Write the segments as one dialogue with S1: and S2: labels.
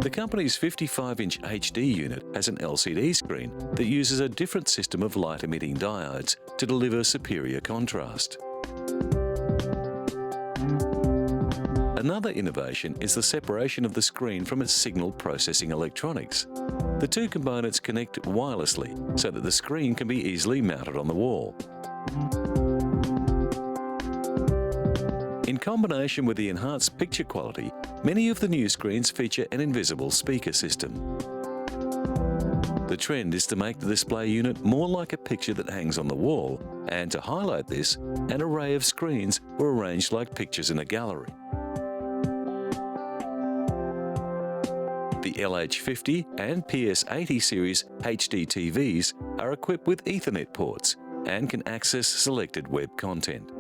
S1: The company's 55-inch HD unit has an LCD screen that uses a different system of light-emitting diodes to deliver superior contrast. Another innovation is the separation of the screen from its signal processing electronics. The two components connect wirelessly so that the screen can be easily mounted on the wall. In combination with the enhanced picture quality, many of the new screens feature an invisible speaker system. The trend is to make the display unit more like a picture that hangs on the wall, and to highlight this, an array of screens were arranged like pictures in a gallery. The LH50 and PS80 series HD TVs are equipped with Ethernet ports and can access selected web content.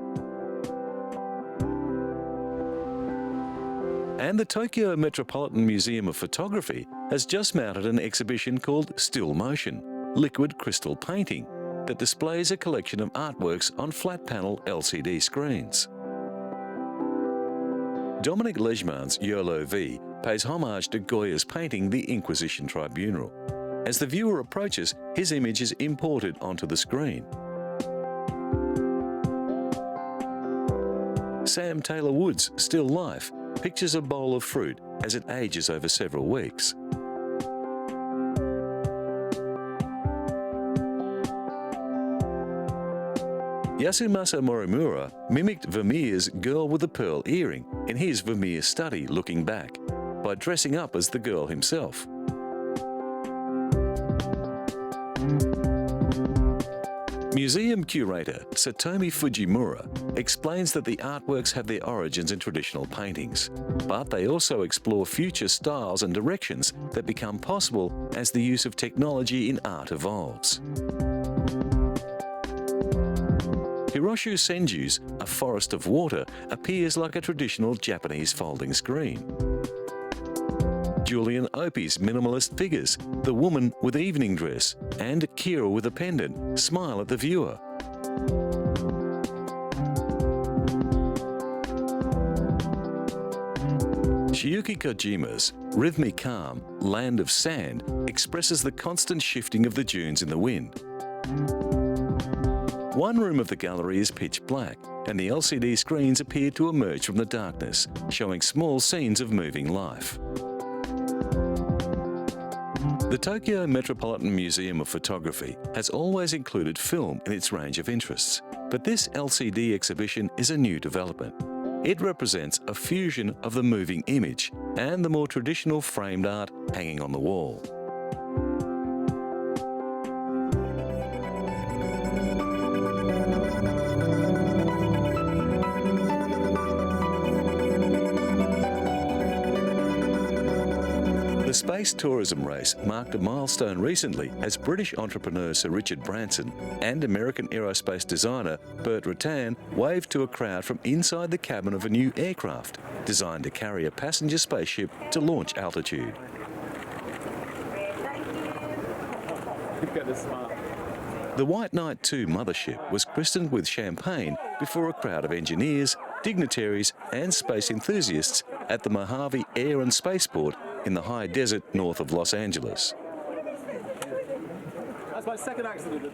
S1: And the Tokyo Metropolitan Museum of Photography has just mounted an exhibition called Still Motion, Liquid Crystal Painting, that displays a collection of artworks on flat-panel LCD screens. Dominic Legeman's YOLO V pays homage to Goya's painting The Inquisition Tribunal. As the viewer approaches, his image is imported onto the screen. Sam Taylor Wood's Still Life pictures a bowl of fruit as it ages over several weeks. Yasumasa Morimura mimicked Vermeer's Girl with the Pearl Earring in his Vermeer study Looking Back by dressing up as the girl himself. Museum curator Satomi Fujimura explains that the artworks have their origins in traditional paintings, but they also explore future styles and directions that become possible as the use of technology in art evolves. Hiroshu Senju's A Forest of Water appears like a traditional Japanese folding screen. Julian Opie's minimalist figures, the woman with evening dress and Kira with a pendant, smile at the viewer. Shiyuki Kojima's rhythmic calm, Land of Sand expresses the constant shifting of the dunes in the wind. One room of the gallery is pitch black, and the LCD screens appear to emerge from the darkness, showing small scenes of moving life. The Tokyo Metropolitan Museum of Photography has always included film in its range of interests, but this LCD exhibition is a new development. It represents a fusion of the moving image and the more traditional framed art hanging on the wall. The space tourism race marked a milestone recently as British entrepreneur Sir Richard Branson and American aerospace designer Burt Rutan waved to a crowd from inside the cabin of a new aircraft designed to carry a passenger spaceship to launch altitude. The White Knight 2 mothership was christened with champagne before a crowd of engineers, dignitaries and space enthusiasts at the Mojave Air and Spaceport in the high desert north of Los Angeles.
S2: That's my second accident.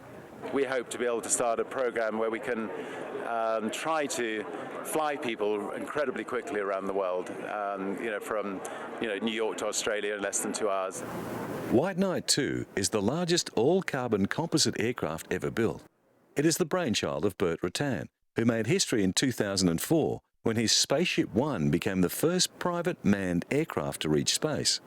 S3: We hope to be able to start a program where we can try to fly people incredibly quickly around the world, from New York to Australia in less than 2 hours.
S1: White Knight 2 is the largest all-carbon composite aircraft ever built. It is the brainchild of Burt Rutan, who made history in 2004 when his Spaceship One became the first private manned aircraft to reach space.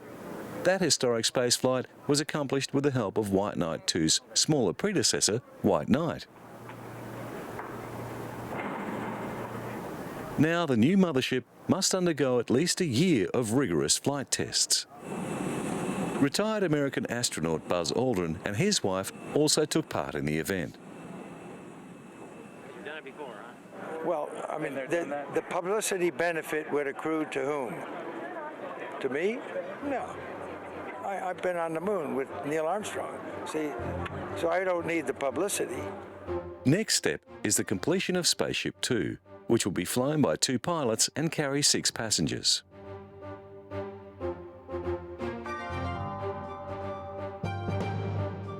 S1: That historic spaceflight was accomplished with the help of White Knight 2's smaller predecessor, White Knight. Now the new mothership must undergo at least a year of rigorous flight tests. Retired American astronaut Buzz Aldrin and his wife also took part in the event.
S2: You've done it before, huh?
S4: Well, I mean, the publicity benefit would accrue to whom? To me? No. I've been on the moon with Neil Armstrong. See, so I don't need the publicity.
S1: Next step is the completion of Spaceship Two. which will be flown by 2 pilots and carry 6 passengers.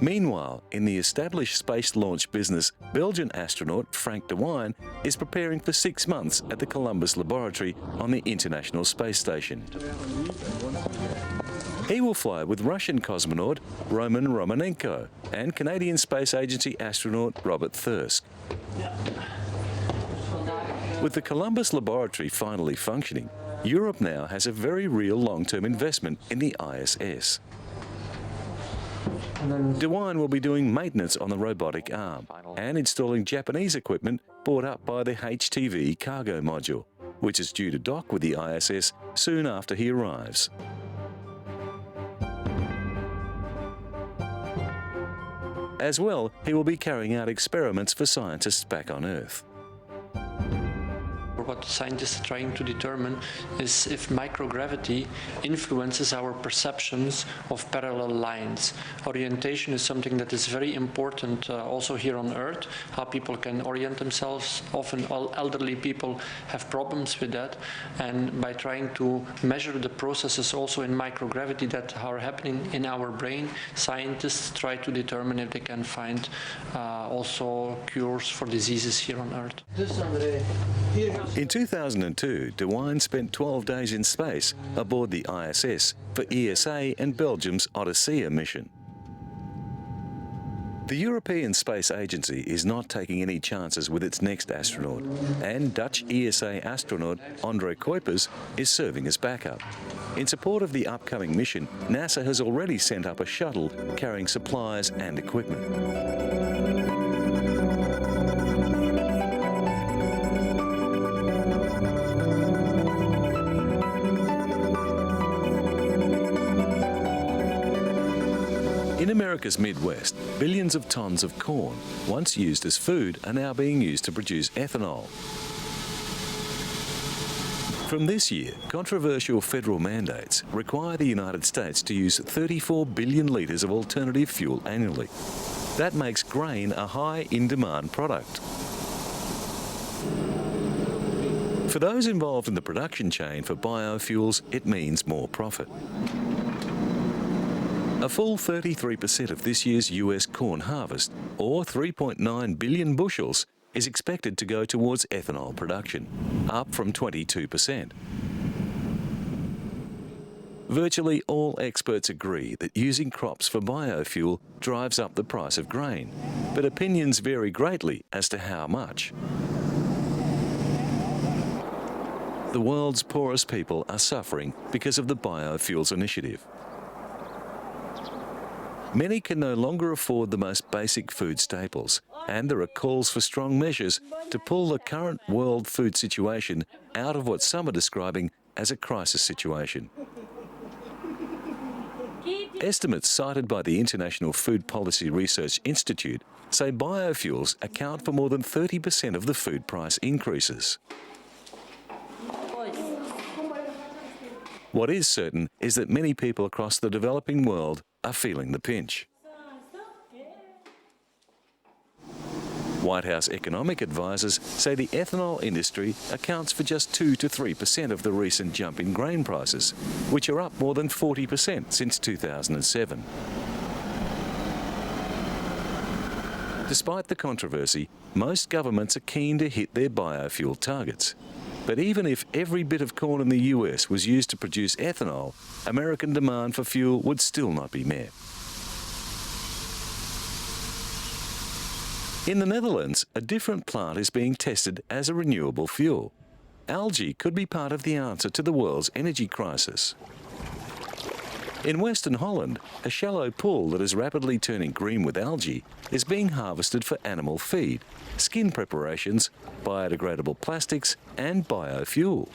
S1: Meanwhile, in the established space launch business, Belgian astronaut Frank de Wijn is preparing for 6 months at the Columbus Laboratory on the International Space Station. He will fly with Russian cosmonaut Roman Romanenko and Canadian Space Agency astronaut Robert Thirsk. With the Columbus Laboratory finally functioning, Europe now has a very real long-term investment in the ISS. De Wijn will be doing maintenance on the robotic arm and installing Japanese equipment brought up by the HTV cargo module, which is due to dock with the ISS soon after he arrives. As well, he will be carrying out experiments for scientists back on Earth.
S5: What scientists are trying to determine is if microgravity influences our perceptions of parallel lines. Orientation is something that is very important also here on Earth, how people can orient themselves. Often elderly people have problems with that, and by trying to measure the processes also in microgravity that are happening in our brain, scientists try to determine if they can find also cures for diseases here on Earth.
S1: In 2002, De Wijn spent 12 days in space aboard the ISS for ESA and Belgium's Odyssea mission. The European Space Agency is not taking any chances with its next astronaut, and Dutch ESA astronaut André Kuipers is serving as backup. In support of the upcoming mission, NASA has already sent up a shuttle carrying supplies and equipment. In America's Midwest, billions of tons of corn, once used as food, are now being used to produce ethanol. From this year, controversial federal mandates require the United States to use 34 billion litres of alternative fuel annually. That makes grain a high in-demand product. For those involved in the production chain for biofuels, it means more profit. A full 33% of this year's US corn harvest, or 3.9 billion bushels, is expected to go towards ethanol production, up from 22%. Virtually all experts agree that using crops for biofuel drives up the price of grain, but opinions vary greatly as to how much. The world's poorest people are suffering because of the biofuels initiative. Many can no longer afford the most basic food staples, and there are calls for strong measures to pull the current world food situation out of what some are describing as a crisis situation. Estimates cited by the International Food Policy Research Institute say biofuels account for more than 30% of the food price increases. What is certain is that many people across the developing world are feeling the pinch. White House economic advisors say the ethanol industry accounts for just 2 to 3% of the recent jump in grain prices, which are up more than 40% since 2007. Despite the controversy, most governments are keen to hit their biofuel targets. But even if every bit of corn in the US was used to produce ethanol, American demand for fuel would still not be met. In the Netherlands, a different plant is being tested as a renewable fuel. Algae could be part of the answer to the world's energy crisis. In Western Holland, a shallow pool that is rapidly turning green with algae is being harvested for animal feed, skin preparations, biodegradable plastics, and biofuel.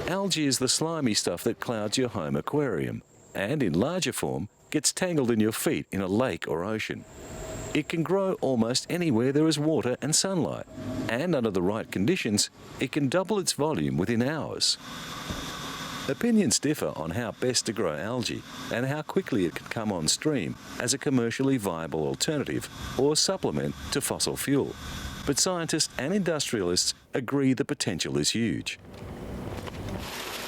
S1: Algae is the slimy stuff that clouds your home aquarium, and in larger form, gets tangled in your feet in a lake or ocean. It can grow almost anywhere there is water and sunlight, and under the right conditions, it can double its volume within hours. Opinions differ on how best to grow algae and how quickly it can come on stream as a commercially viable alternative or supplement to fossil fuel. but scientists and industrialists agree the potential is huge.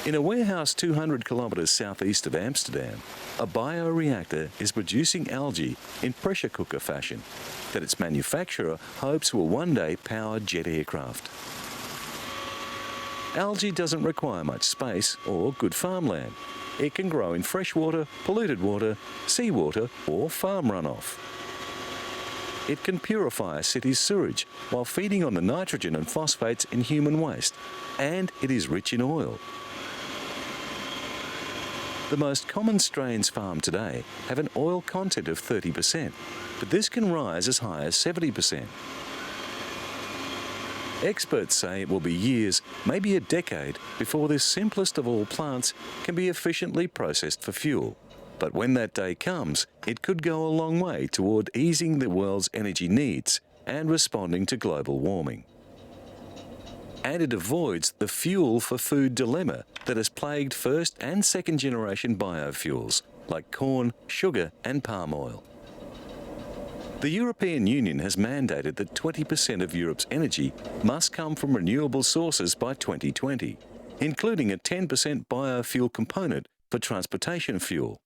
S1: In a warehouse 200 kilometres southeast of Amsterdam, a bioreactor is producing algae in pressure cooker fashion that its manufacturer hopes will one day power jet aircraft. Algae doesn't require much space or good farmland. It can grow in freshwater, polluted water, seawater or farm runoff. It can purify a city's sewage while feeding on the nitrogen and phosphates in human waste, and it is rich in oil. The most common strains farmed today have an oil content of 30%, but this can rise as high as 70%. Experts say it will be years, maybe a decade, before this simplest of all plants can be efficiently processed for fuel. But when that day comes, it could go a long way toward easing the world's energy needs and responding to global warming. And it avoids the fuel for food dilemma that has plagued first and second generation biofuels like corn, sugar and palm oil. The European Union has mandated that 20% of Europe's energy must come from renewable sources by 2020, including a 10% biofuel component for transportation fuel.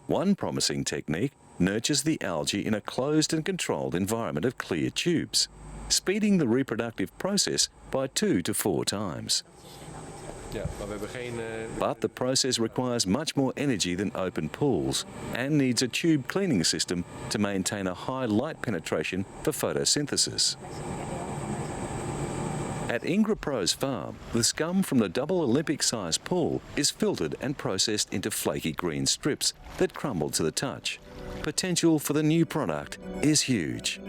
S1: One promising technique nurtures the algae in a closed and controlled environment of clear tubes, speeding the reproductive process by 2 to 4 times. But the process requires much more energy than open pools and needs a tube cleaning system to maintain a high light penetration for photosynthesis. At IngraPro's farm, the scum from the double Olympic-sized pool is filtered and processed into flaky green strips that crumble to the touch. Potential for the new product is huge.